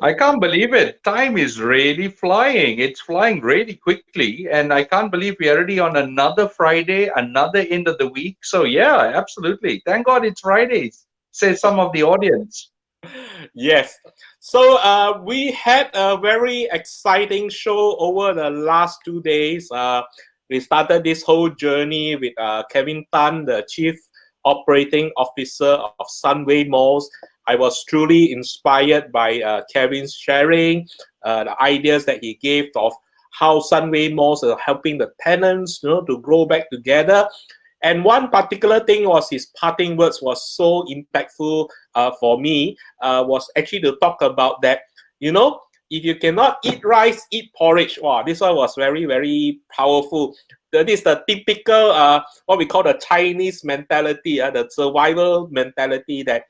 I can't believe it. Time is really flying. It's flying really quickly. And I can't believe we're already on another Friday, another end of the week. So, yeah, absolutely. Thank God it's Fridays, says some of the audience. Yes. So we had a very exciting show over the last 2 days. We started this whole journey with Kevin Tan, the Chief Operating Officer of Sunway Malls. I was truly inspired by Kevin's sharing, the ideas that he gave of how Sunway Malls are helping the tenants, to grow back together. And one particular thing was his parting words was so impactful for me, was actually to talk about that, if you cannot eat rice, eat porridge. Wow, this one was very, very powerful. That is the typical, what we call the Chinese mentality, the survival mentality, that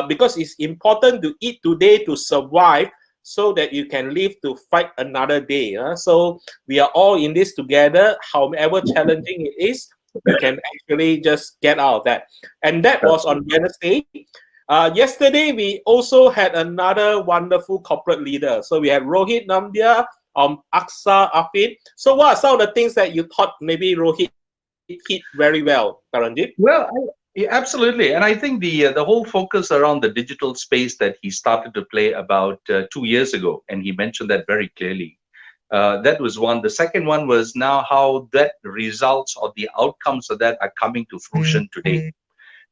because it's important to eat today to survive so that you can live to fight another day. So we are all in this together, however challenging it is. You can actually just get out of that. And that was on Wednesday. Yesterday, we also had another wonderful corporate leader. So we had Rohit Nambiar, Aksa Afin. So what are some of the things that you thought maybe Rohit hit very well, Taranjit? Well, yeah, absolutely. And I think the whole focus around the digital space that he started to play about 2 years ago, and he mentioned that very clearly. That was one. The second one was now how that results or the outcomes of that are coming to fruition today.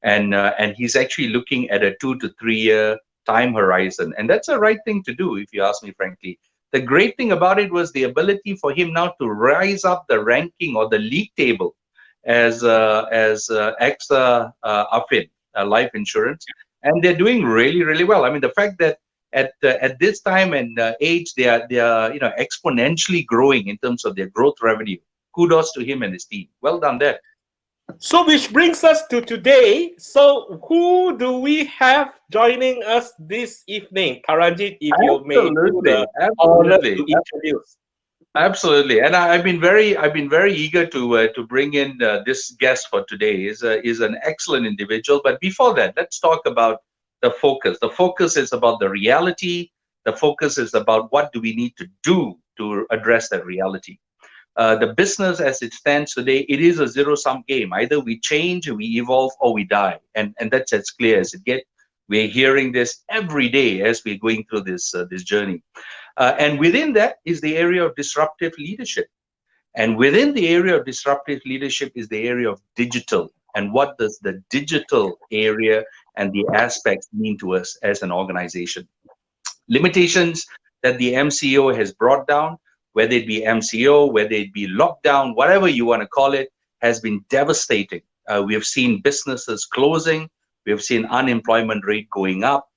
And he's actually looking at a 2 to 3 year time horizon, and that's the right thing to do, if you ask me frankly. The great thing about it was the ability for him now to rise up the ranking or the league table as AXA Afin life insurance, and they're doing really really well. I mean, the fact that at this time and age they are exponentially growing in terms of their growth revenue. Kudos to him and his team. Well done there. So which brings us to today. So who do we have joining us this evening? Taranjit, if you may do the Absolutely, honor to absolutely. introduce. Absolutely, and I've been very eager to bring in this guest for today. Is an excellent individual. But before that, let's talk about the focus. The focus is about the reality. The focus is about what do we need to do to address that reality. The business as it stands today, it is a zero-sum game. Either we change, we evolve, or we die, and that's as clear as it gets. We're hearing this every day as we're going through this journey. And within that is the area of disruptive leadership. And within the area of disruptive leadership is the area of digital. And what does the digital area and the aspects mean to us as an organization? Limitations that the MCO has brought down, whether it be MCO, whether it be lockdown, whatever you want to call it, has been devastating. We have seen businesses closing. We have seen unemployment rate going up.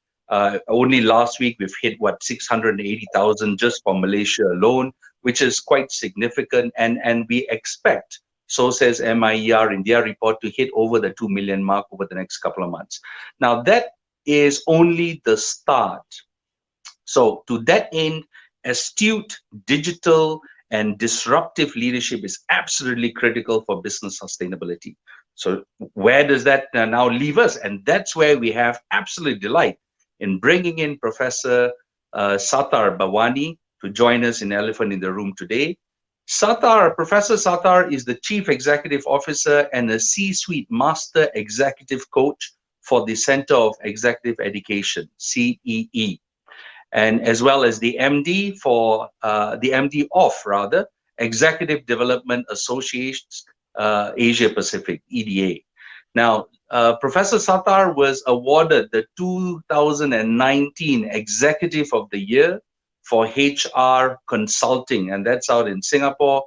Only last week, we've hit, 680,000 just for Malaysia alone, which is quite significant. And we expect, so says MIER in their report, to hit over the 2 million mark over the next couple of months. Now, that is only the start. So to that end, astute digital and disruptive leadership is absolutely critical for business sustainability. So where does that now leave us? And that's where we have absolute delight in bringing in Professor Sattar Bawany to join us in Elephant in the Room today. Professor Sattar is the Chief Executive Officer and a C-suite Master Executive Coach for the Center of Executive Education, CEE, and as well as the MD of Executive Development Associates Asia Pacific, EDA. Now, Professor Sattar was awarded the 2019 Executive of the Year for HR Consulting, and that's out in Singapore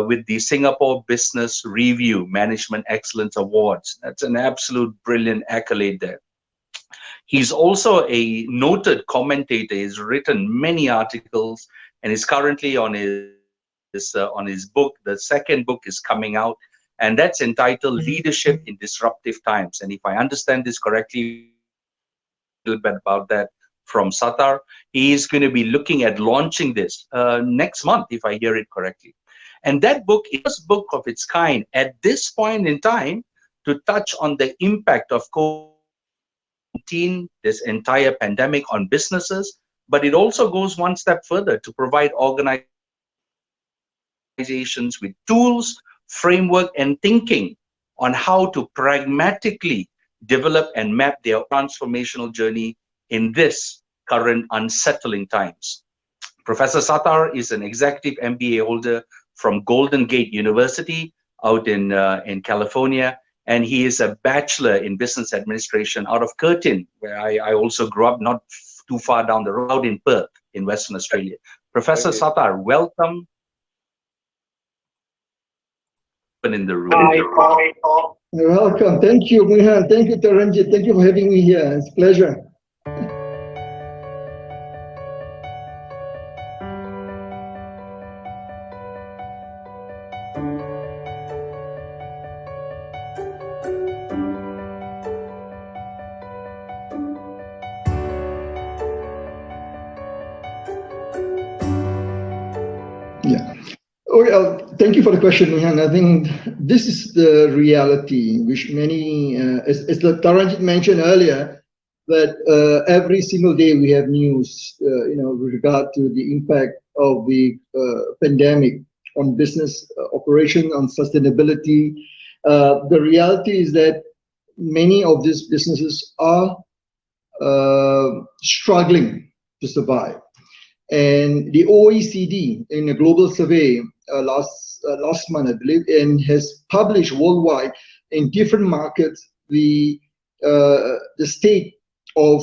with the Singapore Business Review Management Excellence Awards. That's an absolute brilliant accolade there. He's also a noted commentator. He's written many articles and is currently on his book. The second book is coming out, and that's entitled Leadership in Disruptive Times. And if I understand this correctly, a little bit about that from Sattar, he is going to be looking at launching this next month, if I hear it correctly. And that book is the first book of its kind at this point in time to touch on the impact of COVID-19, this entire pandemic, on businesses, but it also goes one step further to provide organizations with tools, framework, and thinking on how to pragmatically develop and map their own transformational journey in this current unsettling times. Professor Sattar is an executive MBA holder from Golden Gate University out in California, and he is a bachelor in business administration out of Curtin, where I also grew up, not too far down the road, out in Perth, in Western Australia. Professor Okay. Sattar, welcome. In the room. Hi. Welcome. Thank you, Mihan. Thank you, Taranjit. Thank you for having me here. It's a pleasure. Yeah. Well, thank you for the question, Mihan. I think this is the reality which many, as the Taranjit mentioned earlier, that every single day we have news, with regard to the impact of the pandemic on business operation, on sustainability. The reality is that many of these businesses are struggling to survive. And the OECD, in a global survey last month, I believe, and has published worldwide in different markets the state of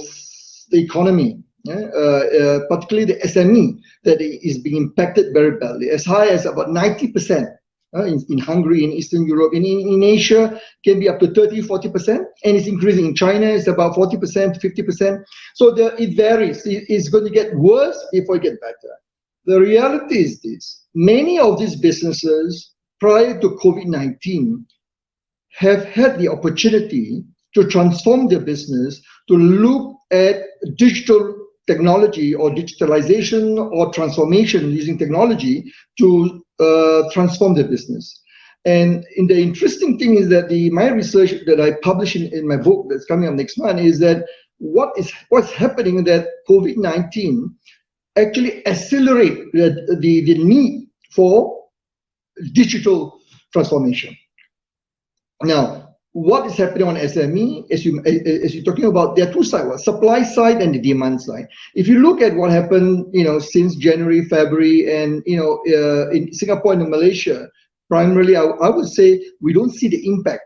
the economy, particularly the SME, that is being impacted very badly, as high as about 90%. In Hungary, in Eastern Europe, in Asia, can be up to 30-40%, and it's increasing. In China, it's about 40%, 50%. So it varies. It's going to get worse before it gets better. The reality is this: many of these businesses prior to COVID-19 have had the opportunity to transform their business, to look at digital technology or digitalization or transformation using technology to transform their business. And the interesting thing is that my research that I publish in my book that's coming up next month is that what's happening that COVID-19 actually accelerate the need for digital transformation. Now, what is happening on SME, as you're talking about, there are two sides: supply side and the demand side. If you look at what happened, since January, February, and in Singapore and in Malaysia, primarily, I would say we don't see the impact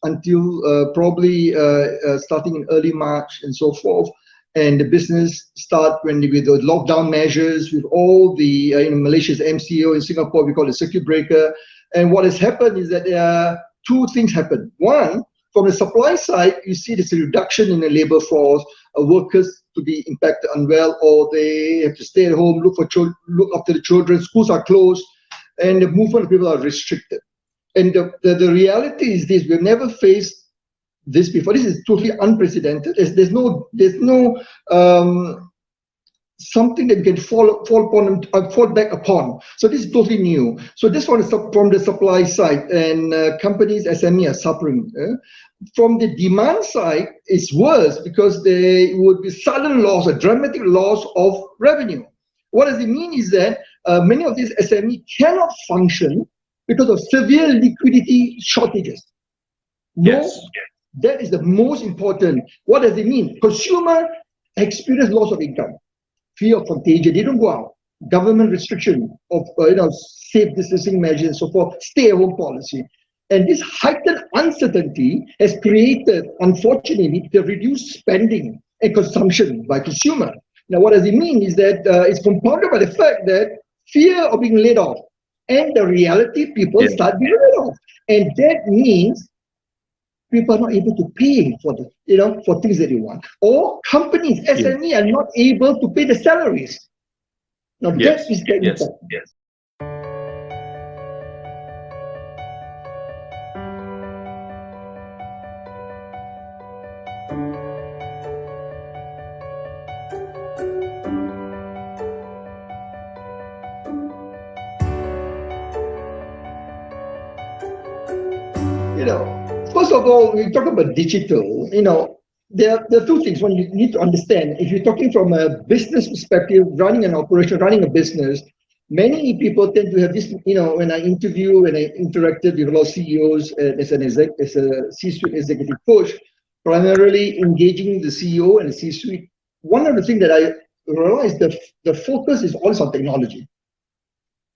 until probably starting in early March and so forth. And the business start with the lockdown measures, with all the Malaysia's MCO, in Singapore we call it circuit breaker. And what has happened is that two things happen. One, from the supply side, you see this reduction in the labor force, workers to be impacted unwell, or they have to stay at home, look after the children, schools are closed, and the movement of people are restricted. And the reality is this: we've never faced this before. This is totally unprecedented. There's no something that you can fall back upon. So this is totally new. So this one is from the supply side, and companies, SME, are suffering. From the demand side, it's worse because there would be sudden loss, a dramatic loss of revenue. What does it mean is that many of these SME cannot function because of severe liquidity shortages. Yes. That is the most important. What does it mean? Consumer experience loss of income, fear of contagion. They don't go out. Government restriction of safe distancing measures and so forth. Stay-at-home policy, and this heightened uncertainty has created, unfortunately, the reduced spending and consumption by consumer. Now, what does it mean is that it's compounded by the fact that fear of being laid off, and the reality people start being laid off, and that means people are not able to pay for for things that they want, or companies, SME, are not able to pay the salaries. Now that is the impact. Yes. First of all, we talk about digital. there are two things. One, you need to understand, if you're talking from a business perspective, running an operation, running a business, many people tend to have this, when I interacted with a lot of CEOs as a C-suite executive coach, primarily engaging the CEO and the C-suite, one of the things that I realized, the focus is always on technology.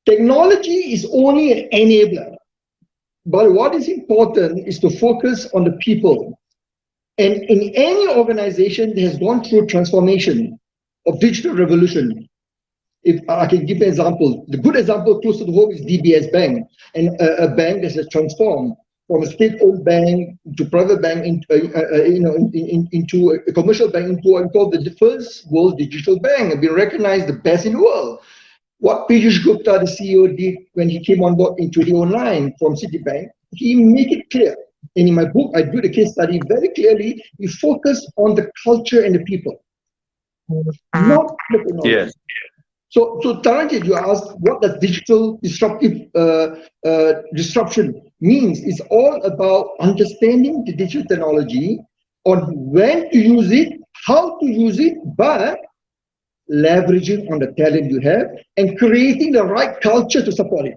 Technology is only an enabler, but what is important is to focus on the people. And in any organization that has gone through transformation of digital revolution, if I can give an example, the good example closer to home is DBS Bank, and a bank that has transformed from a state-owned bank to private bank into a commercial bank, into what we call the first world digital bank, and been recognized the best in the world. What Piyush Gupta, the CEO, did when he came on board in 2009 from Citibank, he made it clear. And in my book, I do the case study very clearly. We focus on the culture and the people, not the technology. Yes. So Taranjit, you asked, what does digital disruption means? It's all about understanding the digital technology, on when to use it, how to use it, but leveraging on the talent you have and creating the right culture to support it.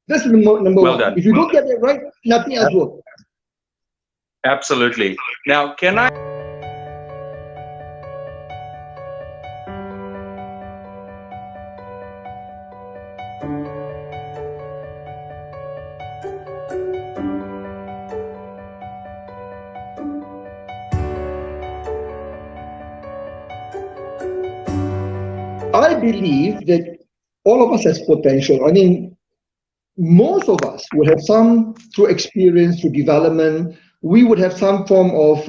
That's number Well one. done. If you don't get it right, nothing else works. Absolutely. Now, can I? I believe that all of us has potential. I mean, most of us would have some, through experience, through development, we would have some form of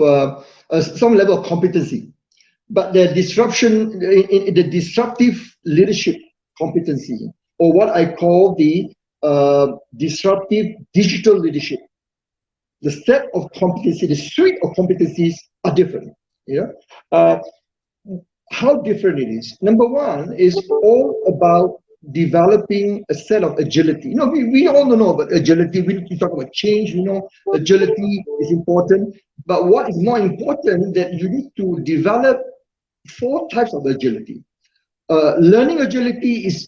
some level of competency. But the disruptive leadership competency, or what I call the disruptive digital leadership, the set of competency, the suite of competencies are different. How different it is. Number one is all about developing a set of agility. We all know about agility. We talk about change. We know agility is important. But what is more important, that you need to develop 4 types of agility. Learning agility is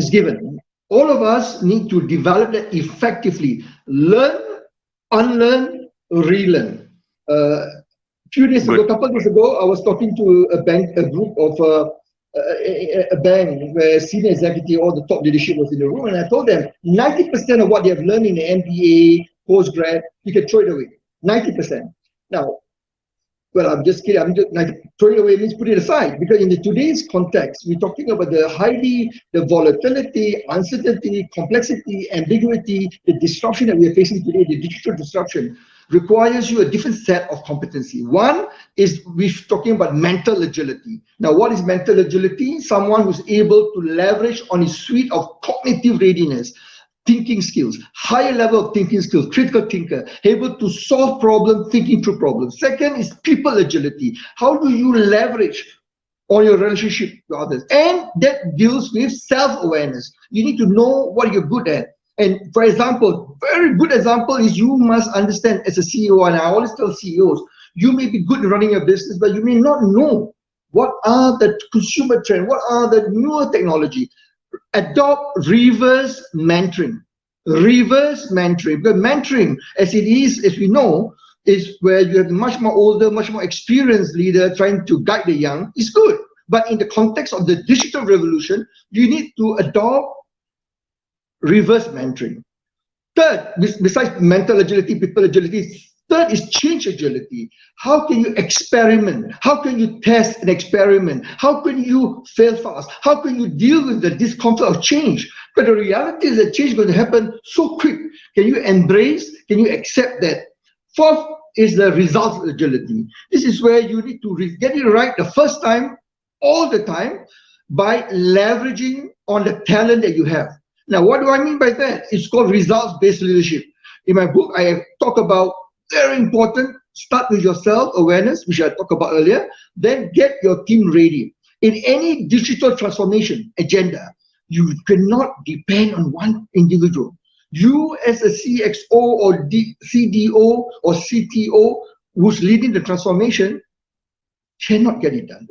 given. All of us need to develop that effectively. Learn, unlearn, relearn. A couple of days ago, I was talking to a group of a bank where senior executive, all the top leadership was in the room, and I told them 90% of what they have learned in the MBA, postgrad, you can throw it away. 90%. Now, well, I'm just kidding. Throw it away means put it aside, because in today's context, we're talking about the volatility, uncertainty, complexity, ambiguity, the disruption that we are facing today, the digital disruption, requires you a different set of competency. One is we're talking about mental agility. Now, what is mental agility? Someone who's able to leverage on his suite of cognitive readiness, thinking skills, higher level of thinking skills, critical thinker, able to solve problems, thinking through problems. Second is people agility. How do you leverage on your relationship to others? And that deals with self-awareness. You need to know what you're good at. And for example, very good example is you must understand as a CEO, and I always tell CEOs, you may be good at running a business, but you may not know what are the consumer trends, what are the newer technology. Adopt reverse mentoring. Reverse mentoring. Because mentoring, as it is, as we know, is where you have much more older, much more experienced leader trying to guide the young, is good. But in the context of the digital revolution, you need to adopt reverse mentoring. Third, besides mental agility, people agility, third is change agility. How can you experiment? How can you test and experiment? How can you fail fast? How can you deal with the discomfort of change? But the reality is that change is going to happen so quick. Can you embrace? Can you accept that? Fourth is the results agility. This is where you need to get it right the first time, all the time, by leveraging on the talent that you have. Now, what do I mean by that? It's called results-based leadership. In my book, I talk about, very important, start with your self-awareness, which I talked about earlier, then get your team ready. In any digital transformation agenda, you cannot depend on one individual. You as a CXO or CDO or CTO who's leading the transformation cannot get it done.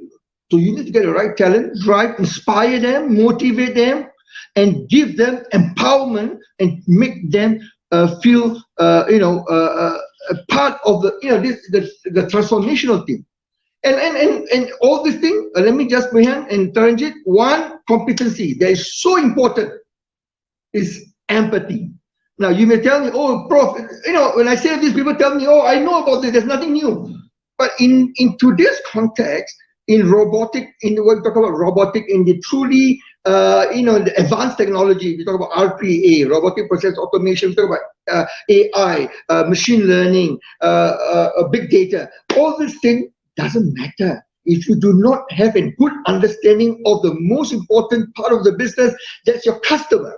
So you need to get the right talent, drive, inspire them, motivate them, and give them empowerment and make them feel, a part of the, the transformational team. And all these things, let me just encourage it. One competency that is so important is empathy. Now you may tell me, oh, Prof, when I say this, people tell me, oh, I know about this, there's nothing new. But in today's context, in robotic, in what we talk about robotic, in the truly, the advanced technology, we talk about RPA, robotic process automation, we talk about AI, machine learning, big data. All these things doesn't matter if you do not have a good understanding of the most important part of the business, that's your customer.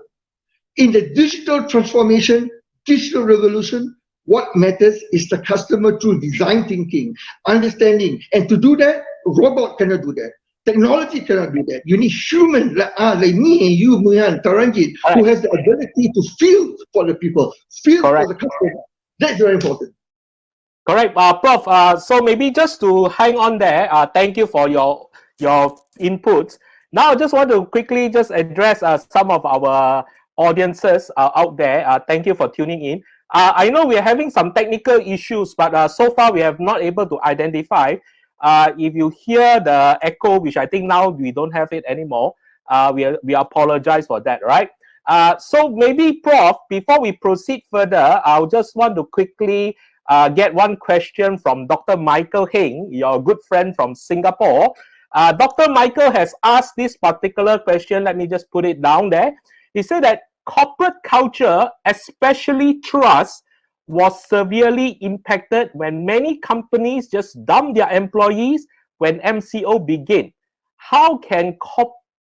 In the digital transformation, digital revolution, what matters is the customer through design thinking, understanding. And to do that, robot cannot do that. Technology cannot do that. You need human like me and you, Muyan, Taranjit, who has the ability to feel for the people, feel for the customer. That's very important. Correct, Prof. So maybe just to hang on there, thank you for your inputs. Now, I just want to quickly just address some of our audiences out there. Thank you for tuning in. I know we are having some technical issues, but so far we have not able to identify. If you hear the echo, which I think now we don't have it anymore, we apologize for that, right? So maybe, Prof, before we proceed further, I just want to quickly get one question from Dr. Michael Heng, your good friend from Singapore. Dr. Michael has asked this particular question. Let me just put it down there. He said that corporate culture, especially trust, was severely impacted when many companies just dump their employees when MCO began. How can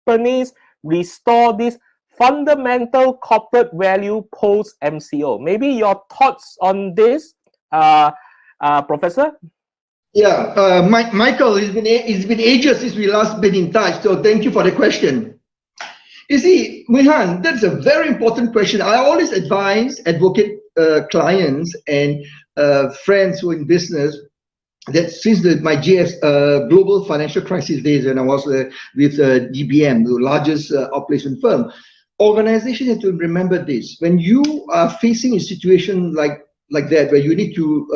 companies restore this fundamental corporate value post MCO? Maybe your thoughts on this, Professor? Yeah, Michael, it's been ages since we last been in touch, so thank you for the question. You see, Mihan, that's a very important question. I always advocate clients and friends who are in business that since my global financial crisis days when I was with DBM, the largest operation firm, organizations have to remember this. When you are facing a situation like that, where you need to,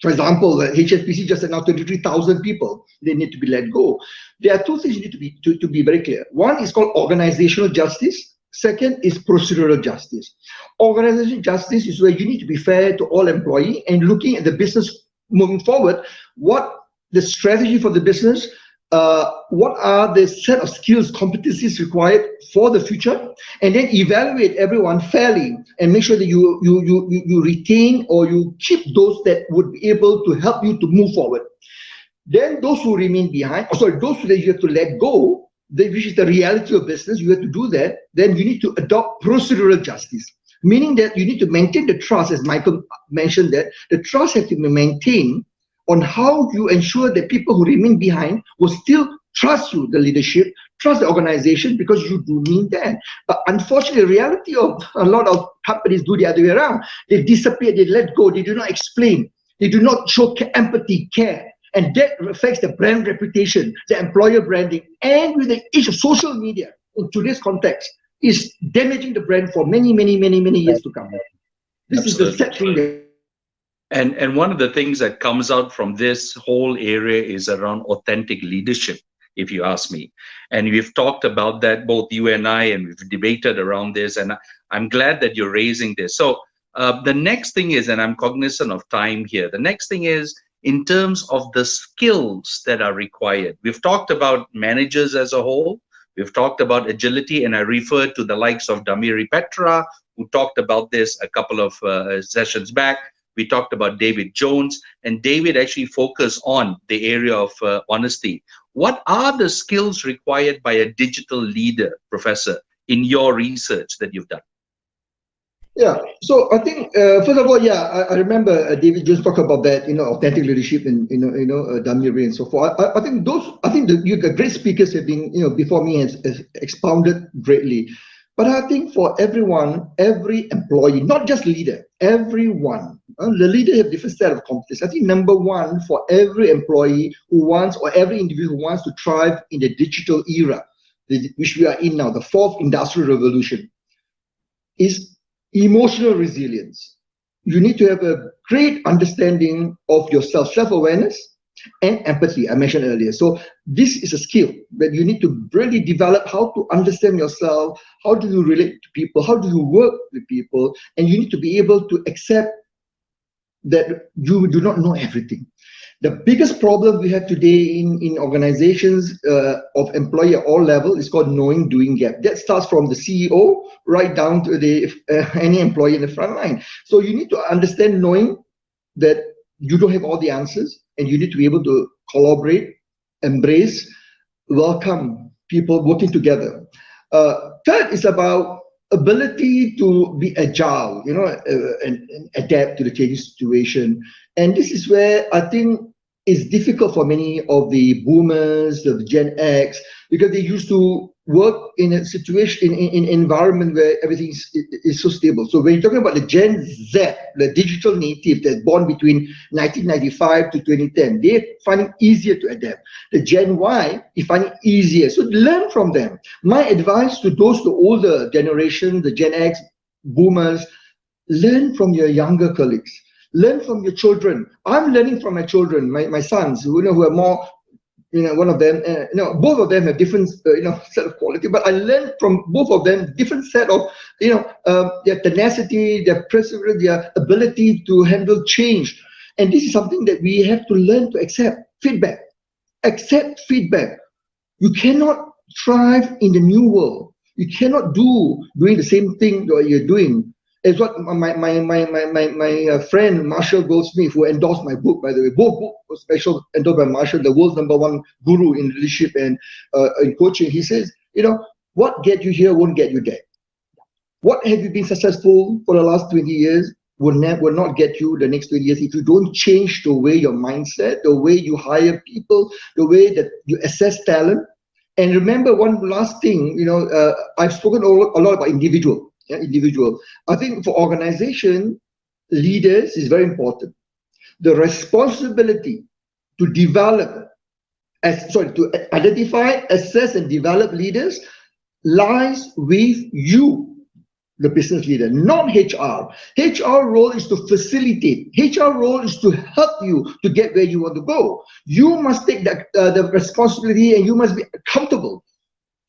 for example, HSBC just announced 23,000 people, they need to be let go. There are two things you need to be very clear. One is called organizational justice. Second is procedural justice. Organizational justice is where you need to be fair to all employees and looking at the business moving forward, what the strategy for the business, what are the set of skills, competencies required for the future, and then evaluate everyone fairly and make sure that you retain or you keep those that would be able to help you to move forward. Then those who remain behind, those that you have to let go, which is the reality of business, you have to do that. Then you need to adopt procedural justice, meaning that you need to maintain the trust, as Michael mentioned, that the trust has to be maintained on how you ensure that people who remain behind will still trust you, the leadership, trust the organization, because you do mean that. But unfortunately, the reality of a lot of companies do the other way around. They disappear, they let go, they do not explain, they do not show empathy, care. And that affects the brand reputation, the employer branding, and with the age of social media in today's context, is damaging the brand for many, many, many, many years to come. This is the sad thing that. And one of the things that comes out from this whole area is around authentic leadership, if you ask me. And we've talked about that, both you and I, and we've debated around this, and I'm glad that you're raising this. So the next thing is, and I'm cognizant of time here, the next thing is in terms of the skills that are required. We've talked about managers as a whole, we've talked about agility, and I referred to the likes of Damiri Petra, who talked about this a couple of sessions back. We talked about David Jones, and David actually focused on the area of honesty. What are the skills required by a digital leader, Professor, in your research that you've done? Yeah, so I think first of all, yeah, I remember David Jones talked about that, authentic leadership and Damiri and so forth. I think the great speakers have been, before me has expounded greatly. But I think for everyone, every employee, not just leader, everyone, The leader have different set of competencies. I think number one for every employee who wants, or every individual who wants to thrive in the digital era, which we are in now, the fourth industrial revolution, is emotional resilience. You need to have a great understanding of yourself, self-awareness and empathy, I mentioned earlier. So this is a skill that you need to really develop, how to understand yourself, how do you relate to people, how do you work with people, and you need to be able to accept that you do not know everything. The biggest problem we have today in organizations of employee at all levels is called knowing doing gap. That starts from the CEO right down to the any employee in the front line. So you need to understand knowing that you don't have all the answers, and you need to be able to collaborate, embrace, welcome people working together. Third is about ability to be agile, and adapt to the changing situation. And this is where I think it's difficult for many of the boomers, the Gen X, because they used to work in a situation, in an environment where everything is so stable. So when you're talking about the Gen Z, the digital native that's born between 1995 to 2010, they find it easier to adapt. The Gen Y, they find it easier. So learn from them. My advice to those, the older generation, the Gen X, boomers, learn from your younger colleagues. Learn from your children. I'm learning from my children, my sons, who are more, one of them, both of them have different, set of quality, but I learned from both of them different set of, their tenacity, their perseverance, their ability to handle change. And this is something that we have to learn to accept feedback. Accept feedback. You cannot thrive in the new world. You cannot doing the same thing that you're doing. It's what my friend Marshall Goldsmith, who endorsed my book, by the way, both books were special, endorsed by Marshall, the world's #1 guru in leadership and in coaching. He says, what get you here won't get you there. What have you been successful for the last 20 years will not get you the next 20 years if you don't change the way your mindset, the way you hire people, the way that you assess talent. And remember one last thing, I've spoken a lot about individual. I think for organization leaders is very important. The responsibility to to identify, assess, and develop leaders lies with you, the business leader, not HR. HR role is to facilitate. HR role is to help you to get where you want to go. You must take the responsibility, and you must be accountable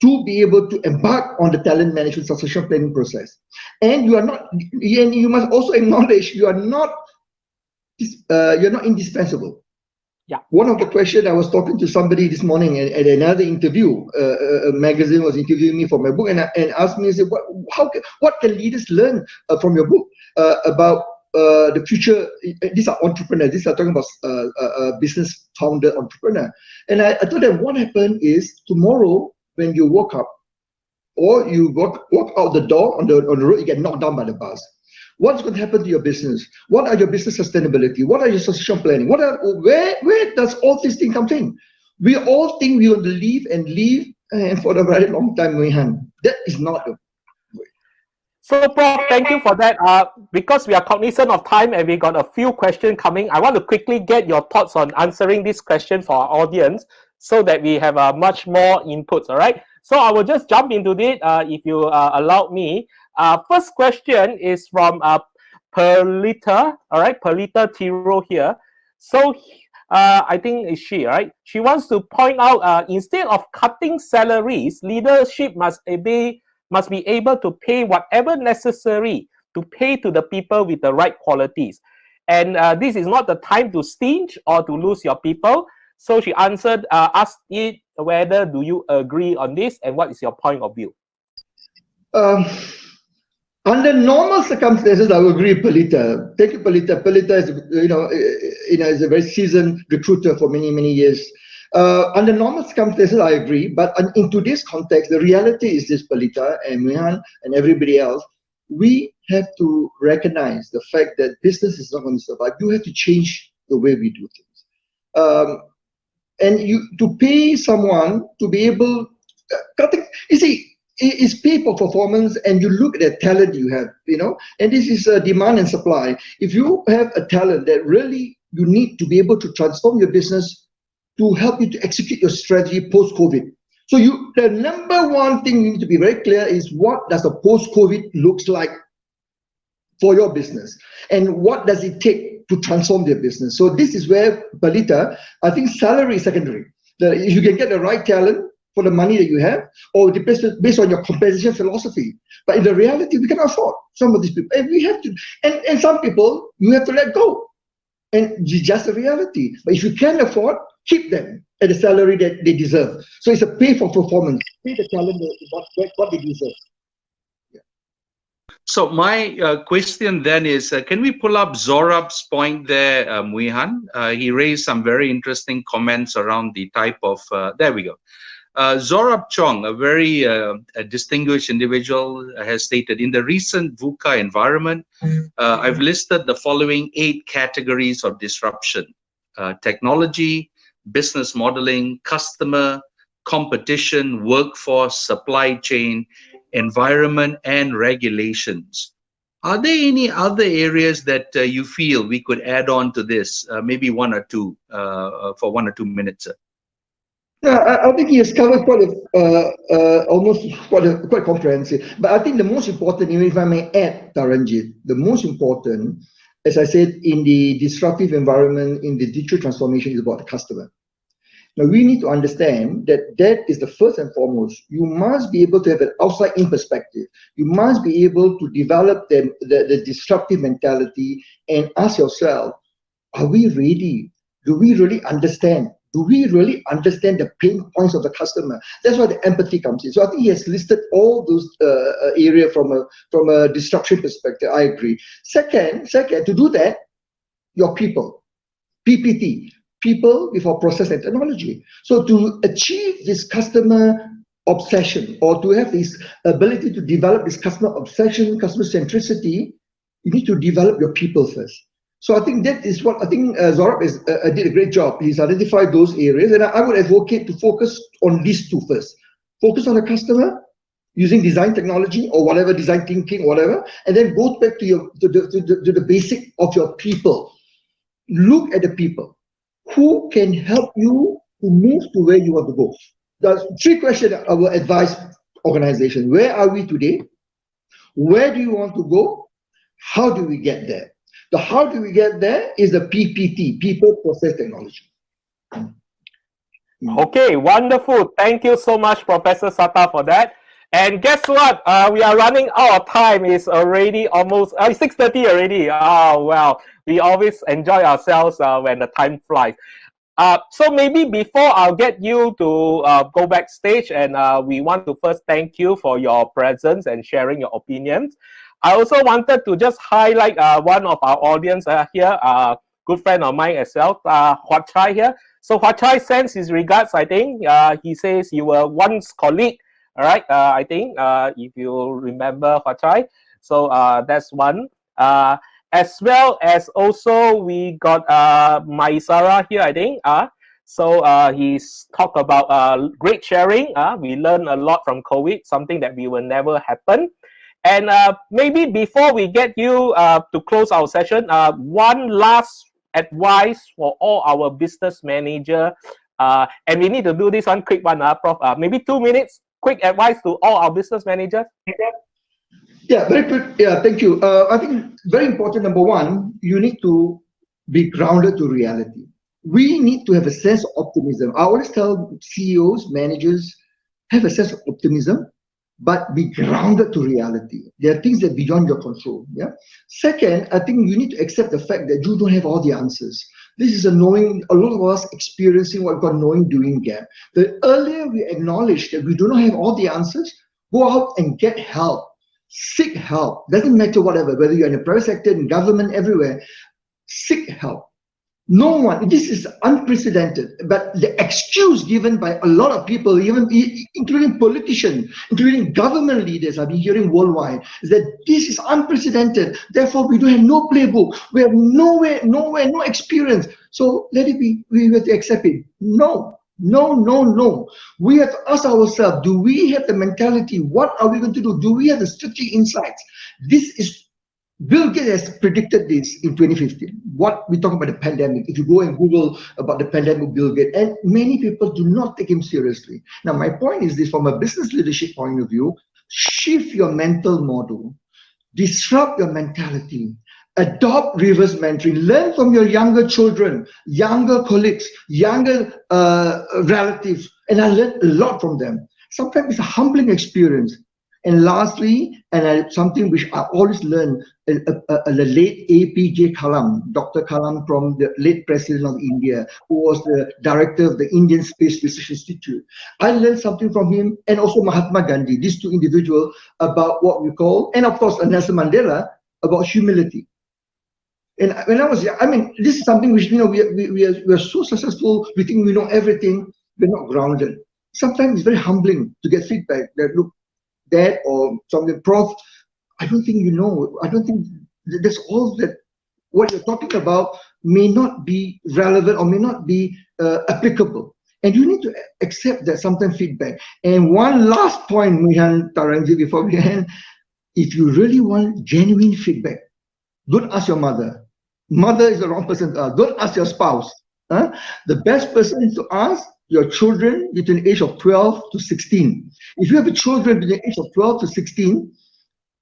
to be able to embark on the talent management succession planning process. And you must also acknowledge you're not indispensable. Yeah. One of the questions, I was talking to somebody this morning at another interview, a magazine was interviewing me for my book, and asked me, said, what can leaders learn from your book about the future? These are entrepreneurs. These are talking about a business founder entrepreneur. And I told them, what happened is tomorrow, when you woke up or you walk out the door on the road, you get knocked down by the bus. What's going to happen to your business? What are your business sustainability? What are your succession planning? Where does all these things come in? We all think we want to live and for a very long time, that is not the way. So, Prof, thank you for that. Because we are cognizant of time and we got a few questions coming, I want to quickly get your thoughts on answering this question for our audience, so that we have much more inputs, all right? So I will just jump into it if you allow me. First question is from Perlita, all right? Perlita Tiro here. So I think it's she, right? She wants to point out, instead of cutting salaries, leadership must be able to pay whatever necessary to pay to the people with the right qualities. And this is not the time to stinge or to lose your people. So she answered, asked it whether do you agree on this and what is your point of view? Under normal circumstances, I would agree, Palita. Thank you, Palita. Palita is, is a very seasoned recruiter for many, many years. Under normal circumstances, I agree. But in today's context, the reality is this, Palita and Mihan and everybody else, we have to recognize the fact that business is not going to survive. You have to change the way we do things. And to pay someone to be able, you see, is pay for performance, and you look at the talent you have, and this is demand and supply. If you have a talent that really you need to be able to transform your business to help you to execute your strategy post-COVID. So the number one thing you need to be very clear is what does a post-COVID looks like for your business, and what does it take to transform their business. So this is where, Balita, I think salary is secondary. If you can get the right talent for the money that you have, or based on your compensation philosophy. But in the reality, we cannot afford some of these people. And we have to, and some people, you have to let go. And it's just the reality. But if you can afford, keep them at the salary that they deserve. So it's a pay for performance. Pay the talent what they deserve. Yeah. So my question then is, can we pull up Zorab's point there, Muihan? He raised some very interesting comments around the type of, there we go. Zorab Chong, a very distinguished individual, has stated, in the recent VUCA environment, I've listed the following 8 categories of disruption: technology, business modeling, customer, competition, workforce, supply chain, environment, and regulations. Are there any other areas that you feel we could add on to this? Maybe one or two, for 1 or 2 minutes. Yeah, I think he has covered quite comprehensive. But I think the most important, even if I may add, Taranjit, the most important, as I said, in the disruptive environment, in the digital transformation, is about the customer. Now, we need to understand that that is the first and foremost. You must be able to have an outside-in perspective. You must be able to develop the disruptive mentality and ask yourself, are we ready? Do we really understand? Do we really understand the pain points of the customer? That's why the empathy comes in. So I think he has listed all those areas from a disruption perspective. I agree. Second, to do that, your people, PPT, people before process and technology. So to achieve this customer obsession, or to have this ability to develop this customer obsession, customer centricity, you need to develop your people first. So I think that is what I think Zorab did a great job. He's identified those areas, and I would advocate to focus on these 2 first. Focus on the customer using design technology or whatever, design thinking, whatever, and then go back to the basic of your people. Look at the people. Who can help you to move to where you want to go? There's 3 questions I will advise organizations. Where are we today? Where do you want to go? How do we get there? The how do we get there is the PPT, people, process, technology. Okay, wonderful. Thank you so much, Professor Sattar, for that. And guess what? We are running out of time. It's already almost 6:30 already. Oh, well, we always enjoy ourselves when the time flies. So maybe before I'll get you to go backstage, and we want to first thank you for your presence and sharing your opinions. I also wanted to just highlight one of our audience here, good friend of mine as well, Hua Chai here. So Hua Chai sends his regards, I think. He says you were once colleague, all right, I think, if you remember Hua Chai. So that's one. As well as also we got Maisara here, I think. So he's talked about great sharing. We learned a lot from COVID, something that we will never happen. And maybe before we get you to close our session, one last advice for all our business manager, and we need to do this one quick one, Prof. Maybe 2 minutes, quick advice to all our business managers. Yeah, very quick. Yeah, thank you. I think very important, number one, you need to be grounded to reality. We need to have a sense of optimism. I always tell CEOs, managers, have a sense of optimism, but be grounded to reality. There are things that are beyond your control. Yeah. Second, I think you need to accept the fact that you don't have all the answers. This is a knowing, a lot of us experiencing what we call knowing doing gap. The earlier we acknowledge that we do not have all the answers, go out and get help. Seek help. Doesn't matter whatever, whether you're in the private sector, in government, everywhere. Seek help. No one, this is unprecedented, but the excuse given by a lot of people, even including politicians, including government leaders, I've been hearing worldwide, is that this is unprecedented. Therefore, we don't have no playbook. We have no experience. So let it be. We have to accept it. No, No, no, no. We have to ask ourselves, do we have the mentality? What are we going to do? Do we have the strategic insights? This is, Bill Gates has predicted this in 2015. What we talk about the pandemic. If you go and Google about the pandemic, Bill Gates, and many people do not take him seriously. Now, my point is this, from a business leadership point of view, shift your mental model, disrupt your mentality, adopt reverse mentoring, learn from your younger children, younger colleagues, younger relatives, and I learned a lot from them. Sometimes it's a humbling experience. And lastly, something which I always learn, the late APJ Kalam, Dr. Kalam, from the late president of India, who was the director of the Indian Space Research Institute. I learned something from him, and also Mahatma Gandhi, these two individuals, about what we call, and of course Nelson Mandela, about humility. And when I was young, I mean, this is something which, you know, we are so successful, we think we know everything, we're not grounded. Sometimes it's very humbling to get feedback that, look, Dad or something, Prof, I don't think you know. I don't think that's all that what you're talking about may not be relevant or may not be applicable. And you need to accept that sometimes feedback. And one last point, Mihan Taranji, before we end, if you really want genuine feedback, don't ask your mother. Mother is the wrong person to ask. Don't ask your spouse. The best person is to ask your children between the age of 12 to 16. If you have a children between the age of 12 to 16,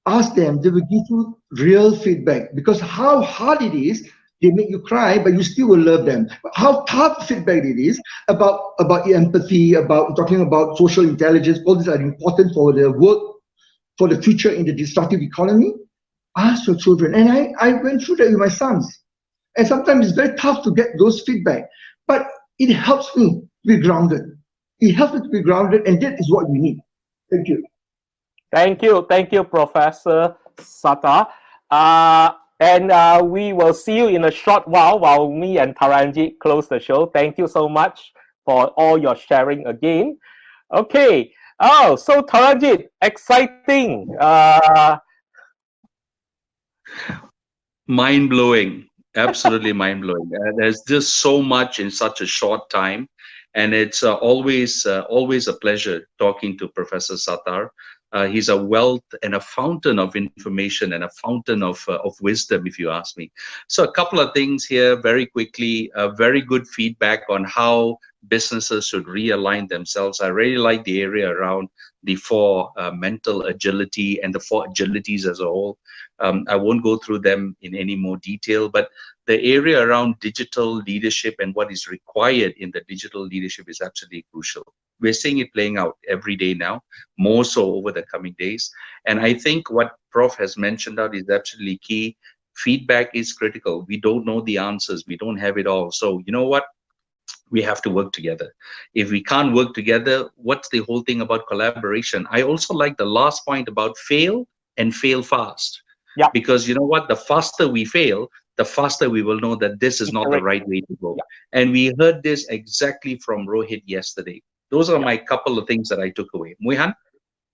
ask them, they will give you real feedback, because how hard it is, they make you cry, but you still will love them. But how tough feedback it is about empathy, about talking about social intelligence, all these are important for the work, for the future in the disruptive economy. Ask your children. And I went through that with my sons. And sometimes it's very tough to get those feedback, but it helps me to be grounded. It helps me to be grounded, and that is what we need. Thank you. Thank you, Professor Sattar. And we will see you in a short while me and Taranjit close the show. Thank you so much for all your sharing again. Okay. Oh, so Taranjit, exciting. Mind-blowing. Absolutely mind-blowing. There's just so much in such a short time. And it's always a pleasure talking to Professor Sattar. He's a wealth and a fountain of information and a fountain of wisdom, if you ask me. So a couple of things here very quickly. Very good feedback on how businesses should realign themselves. I really like the area around the 4 mental agility and the 4 agilities as a whole. I won't go through them in any more detail, but the area around digital leadership and what is required in the digital leadership is absolutely crucial. We're seeing it playing out every day now, more so over the coming days. And I think what Prof has mentioned out is absolutely key. Feedback is critical. We don't know the answers. We don't have it all. So you know what? We have to work together. If we can't work together, what's the whole thing about collaboration? I also like the last point about fail and fail fast. Yeah. Because you know what? The faster we fail, the faster we will know that this is not the right way to go. Yeah. And we heard this exactly from Rohit yesterday. Those are my couple of things that I took away. Muihan?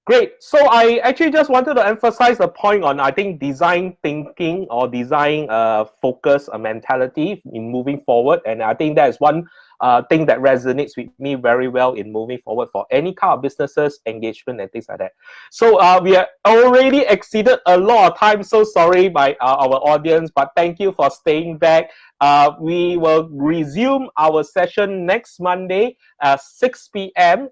Great. So I actually just wanted to emphasize the point on, I think, design thinking or design focus mentality in moving forward. And I think that is one thing that resonates with me very well in moving forward for any kind of businesses, engagement, and things like that. So we are already exceeded a lot of time. So sorry by our audience, but thank you for staying back. We will resume our session next Monday, 6 p.m.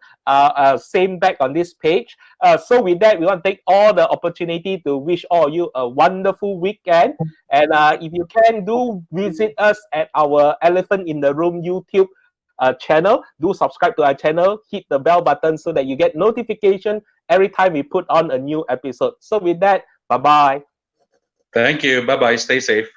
Same back on this page. So with that, we want to take all the opportunity to wish all of you a wonderful weekend. And if you can, do visit us at our Elephant in the Room YouTube channel. Do subscribe to our channel. Hit the bell button so that you get notification every time we put on a new episode. So with that, bye-bye. Thank you. Bye-bye. Stay safe.